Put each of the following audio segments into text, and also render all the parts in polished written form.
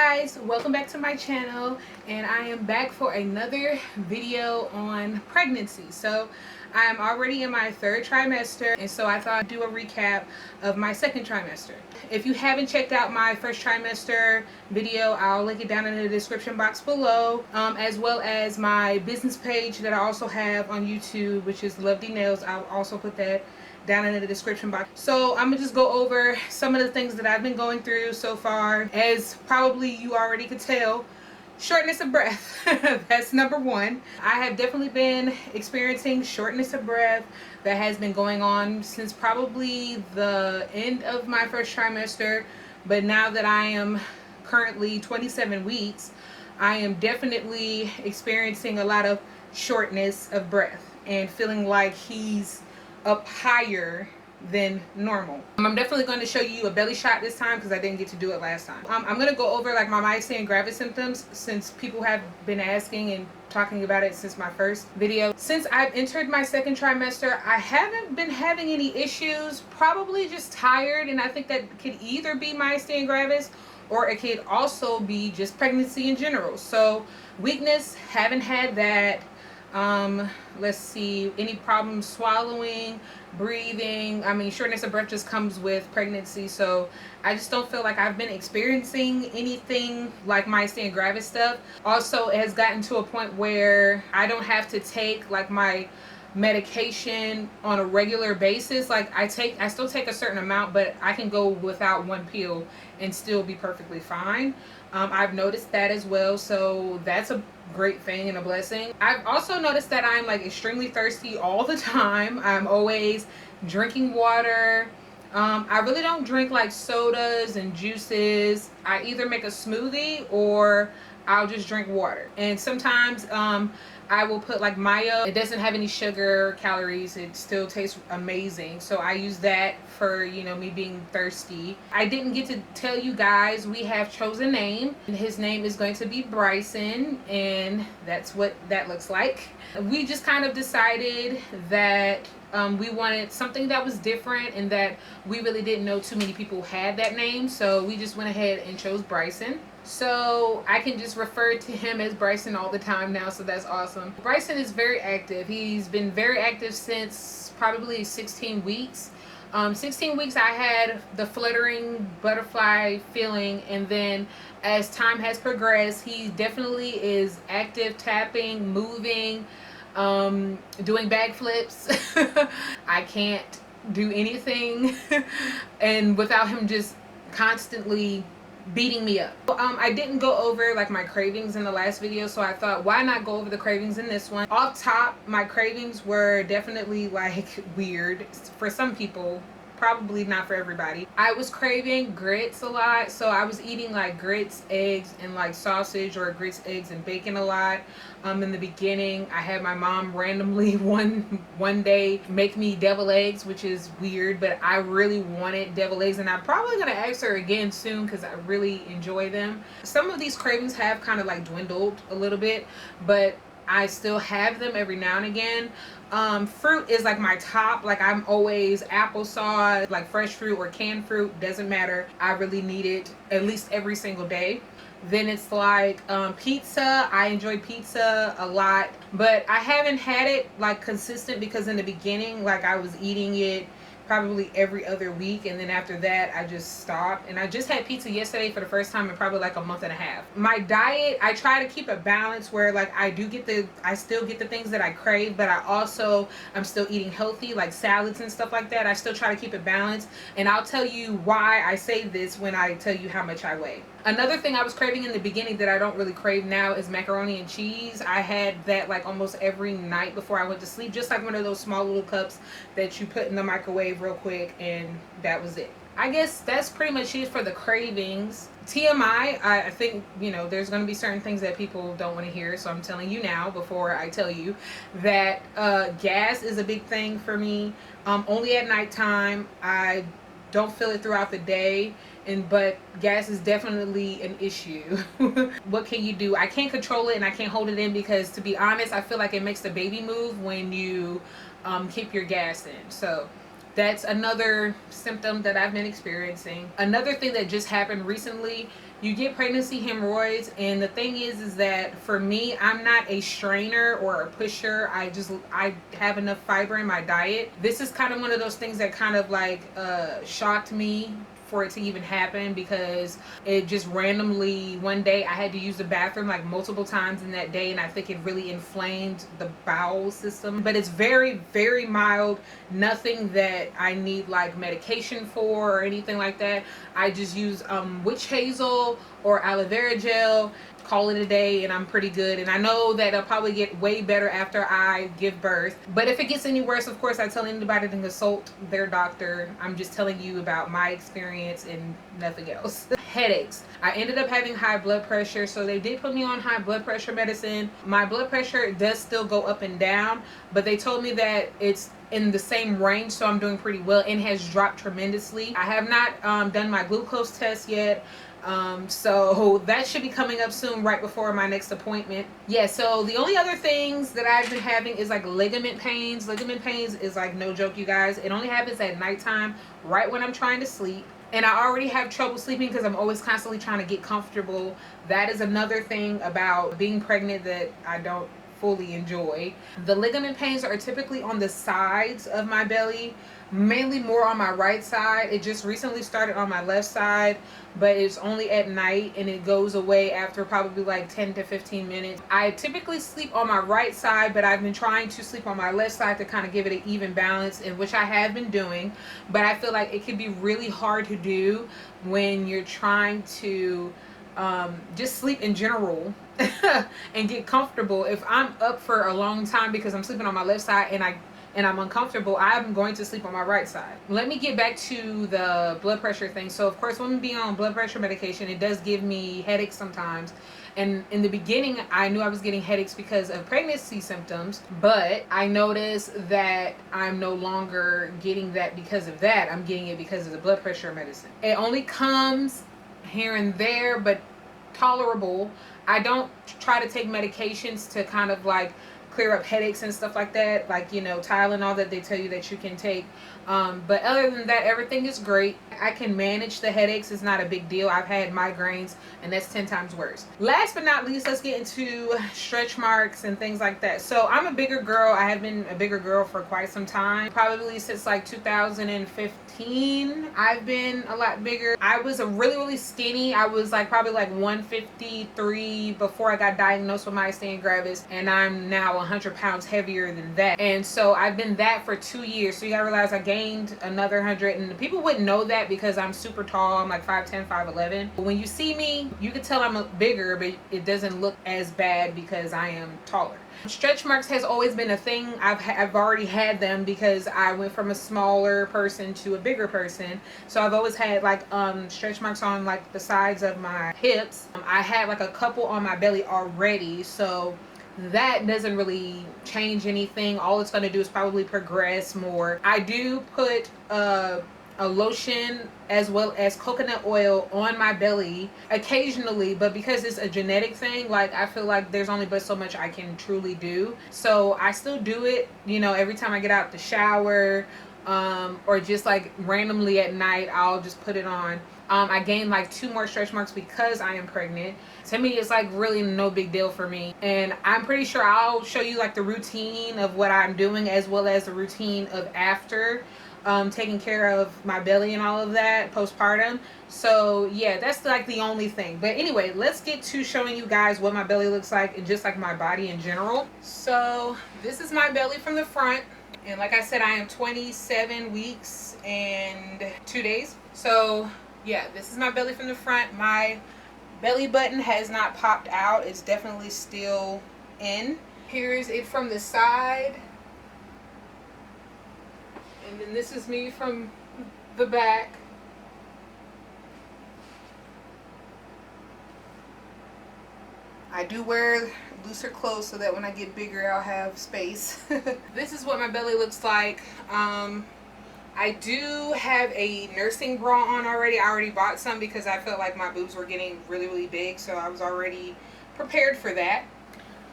guys, welcome back to my channel, and I am back for another video on pregnancy. So I am already in my third trimester, and so I thought I'd do a recap of my second trimester. If you haven't checked out my first trimester video, I'll link it down in the description box below, as well as my business page that I also have on YouTube, which is Lovely Nails. I'll also put that down in the description box. So I'm gonna just go over some of the things that I've been going through so far. As probably you already could tell, shortness of breath. That's number one. I have definitely been experiencing shortness of breath that has been going on since probably the end of my first trimester, but now that I am currently 27 weeks, I am definitely experiencing a lot of shortness of breath and feeling like he's up higher than normal. I'm definitely going to show you a belly shot this time because I didn't get to do it last time. I'm going to go over like my Myasthenia Gravis symptoms since people have been asking and talking about it since my first video. Since I've entered my second trimester, I haven't been having any issues, probably just tired, and I think that could either be Myasthenia Gravis or it could also be just pregnancy in general. So weakness, haven't had that. Let's see, any problems swallowing, breathing. I mean, shortness of breath just comes with pregnancy, so I just don't feel like I've been experiencing anything like myasthenia gravis stuff. Also, it has gotten to a point where I don't have to take like my medication on a regular basis. Like I still take a certain amount, but I can go without one pill and still be perfectly fine. I've noticed that as well, so that's a great thing and a blessing. I've also noticed that I'm like extremely thirsty all the time. I'm always drinking water. I really don't drink like sodas and juices. I either make a smoothie or I'll just drink water. And sometimes I will put like mayo. It doesn't have any sugar, calories. It still tastes amazing. So I use that for, you know, me being thirsty. I didn't get to tell you guys we have chosen a name. His name is going to be Bryson, and that's what that looks like. We just kind of decided that we wanted something that was different and that we really didn't know too many people had that name. So we just went ahead and chose Bryson. So I can just refer to him as Bryson all the time now, so that's awesome. Bryson is very active. He's been very active since probably 16 weeks. 16 weeks I had the fluttering butterfly feeling, and then as time has progressed, he definitely is active, tapping, moving, doing backflips. I can't do anything and without him just constantly beating me up. I didn't go over like my cravings in the last video, so I thought why not go over the cravings in this one. Off top, my cravings were definitely like weird for some people, probably not for everybody. I was craving grits a lot, so I was eating like grits, eggs, and like sausage, or grits, eggs, and bacon a lot. In the beginning, I had my mom randomly one day make me devil eggs, which is weird, but I really wanted devil eggs, and I'm probably gonna ask her again soon because I really enjoy them. Some of these cravings have kind of like dwindled a little bit, but I still have them every now and again. Fruit is like my top. Like I'm always applesauce, like fresh fruit or canned fruit, doesn't matter. I really need it at least every single day. Then it's like pizza. I enjoy pizza a lot, but I haven't had it like consistent because in the beginning, like I was eating it probably every other week, and then after that I just stopped. And I just had pizza yesterday for the first time in probably like a month and a half. My diet, I try to keep a balance where like I still get the things that I crave, but I'm still eating healthy, like salads and stuff like that. I still try to keep it balanced, and I'll tell you why I say this when I tell you how much I weigh. Another thing I was craving in the beginning that I don't really crave now is macaroni and cheese. I had that like almost every night before I went to sleep, just like one of those small little cups that you put in the microwave real quick, and that was it. I guess that's pretty much it for the cravings. TMI, I think, you know, there's going to be certain things that people don't want to hear, so I'm telling you now before I tell you that gas is a big thing for me. Only at nighttime. I don't feel it throughout the day, but gas is definitely an issue. What can you do? I can't control it and I can't hold it in because, to be honest, I feel like it makes the baby move when you keep your gas in. So that's another symptom that I've been experiencing. Another thing that just happened recently you get pregnancy hemorrhoids. And the thing is that for me, I'm not a strainer or a pusher. I have enough fiber in my diet. This is kind of one of those things that kind of like shocked me for it to even happen, because it just randomly one day I had to use the bathroom like multiple times in that day, and I think it really inflamed the bowel system. But it's very, very mild, nothing that I need like medication for or anything like that. I just use witch hazel or aloe vera gel, call it a day, and I'm pretty good. And I know that I'll probably get way better after I give birth, but if it gets any worse, of course I tell anybody to consult their doctor. I'm just telling you about my experience and nothing else. Headaches. I ended up having high blood pressure, so they did put me on high blood pressure medicine. My blood pressure does still go up and down, but they told me that it's in the same range, so I'm doing pretty well, and has dropped tremendously. I have not done my glucose test yet. So that should be coming up soon, right before my next appointment. Yeah, so the only other things that I've been having is like ligament pains. Ligament pains is like no joke, you guys. It only happens at nighttime, right when I'm trying to sleep. And I already have trouble sleeping because I'm always constantly trying to get comfortable. That is another thing about being pregnant that I don't fully enjoy. The ligament pains are typically on the sides of my belly, mainly more on my right side. It just recently started on my left side, but it's only at night, and it goes away after probably like 10 to 15 minutes. I typically sleep on my right side, but I've been trying to sleep on my left side to kind of give it an even balance, in which I have been doing. But I feel like it can be really hard to do when you're trying to just sleep in general and get comfortable. If I'm up for a long time because I'm sleeping on my left side and I'm uncomfortable, I'm going to sleep on my right side. Let me get back to the blood pressure thing. So of course, when being on blood pressure medication, it does give me headaches sometimes. And in the beginning, I knew I was getting headaches because of pregnancy symptoms, but I noticed that I'm no longer getting that because of that. I'm getting it because of the blood pressure medicine. It only comes here and there, but tolerable. I don't try to take medications to kind of like clear up headaches and stuff like that, like, you know, Tylenol that they tell you that you can take. But other than that, everything is great. I can manage the headaches. It's not a big deal. I've had migraines, and that's 10 times worse. Last but not least, let's get into stretch marks and things like that. So I'm a bigger girl. I have been a bigger girl for quite some time, probably since like 2015. I've been a lot bigger. I was a really skinny. I was like probably like 153 before I got diagnosed with myasthenia gravis, and I'm now 100 pounds heavier than that. And so I've been that for 2 years. So you gotta realize I gained another 100, and people wouldn't know that because I'm super tall. I'm like 5'10", 5'11". But when you see me, you can tell I'm bigger, but it doesn't look as bad because I am taller. Stretch marks has always been a thing. I've already had them because I went from a smaller person to a bigger person. So I've always had like stretch marks on like the sides of my hips. I had like a couple on my belly already, so that doesn't really change anything. All it's going to do is probably progress more. I do put a lotion as well as coconut oil on my belly occasionally, but because it's a genetic thing, like I feel like there's only but so much I can truly do. So I still do it, you know, every time I get out the shower, or just like randomly at night, I'll just put it on. I gained like 2 more stretch marks because I am pregnant. To me, it's like really no big deal for me. And I'm pretty sure I'll show you like the routine of what I'm doing, as well as the routine of after taking care of my belly and all of that postpartum. So yeah, that's like the only thing. But anyway, let's get to showing you guys what my belly looks like and just like my body in general. So this is my belly from the front. And like I said, I am 27 weeks and 2 days. So yeah, this is my belly from the front. My belly button has not popped out. It's definitely still in. Here's it from the side. And then this is me from the back. I do wear looser clothes so that when I get bigger, I'll have space. This is what my belly looks like. I do have a nursing bra on already. I already bought some because I felt like my boobs were getting really big, so I was already prepared for that.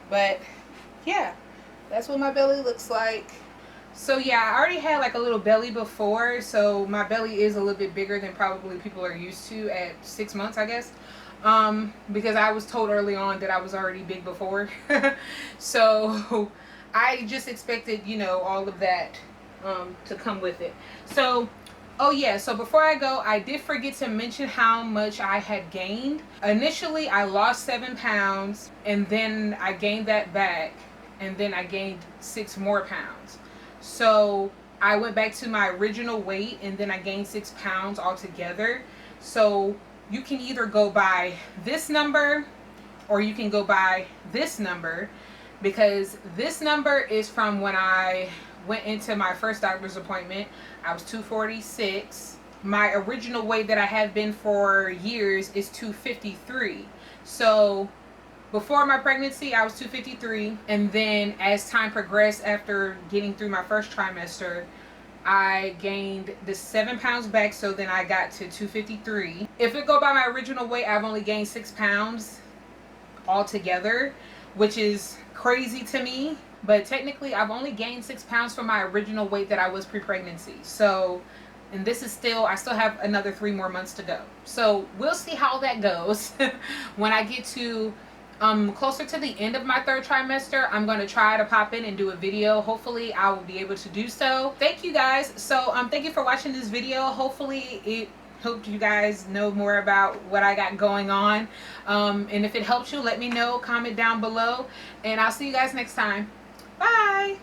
But yeah, that's what my belly looks like. So yeah, I already had like a little belly before, so my belly is a little bit bigger than probably people are used to at 6 months, I guess. because I was told early on that I was already big before. So I just expected, you know, all of that to come with it. So, oh yeah, so before I go, I did forget to mention how much I had gained. Initially, I lost 7 pounds, and then I gained that back, and then I gained 6 more pounds. So I went back to my original weight, and then I gained 6 pounds altogether. So you can either go by this number or you can go by this number, because this number is from when I went into my first doctor's appointment. I was 246. My original weight that I have been for years is 253. So before my pregnancy, I was 253, and then as time progressed after getting through my first trimester, I gained the 7 pounds back, so then I got to 253. If it go by my original weight, I've only gained 6 pounds altogether, which is crazy to me. But technically, I've only gained 6 pounds from my original weight that I was pre-pregnancy. So, and this is still, I still have another 3 more months to go. So we'll see how that goes. When I get to closer to the end of my 3rd trimester, I'm going to try to pop in and do a video. Hopefully I will be able to do so. Thank you guys. So thank you for watching this video. Hopefully it helped you guys know more about what I got going on. And if it helps you, let me know, comment down below, and I'll see you guys next time. Bye.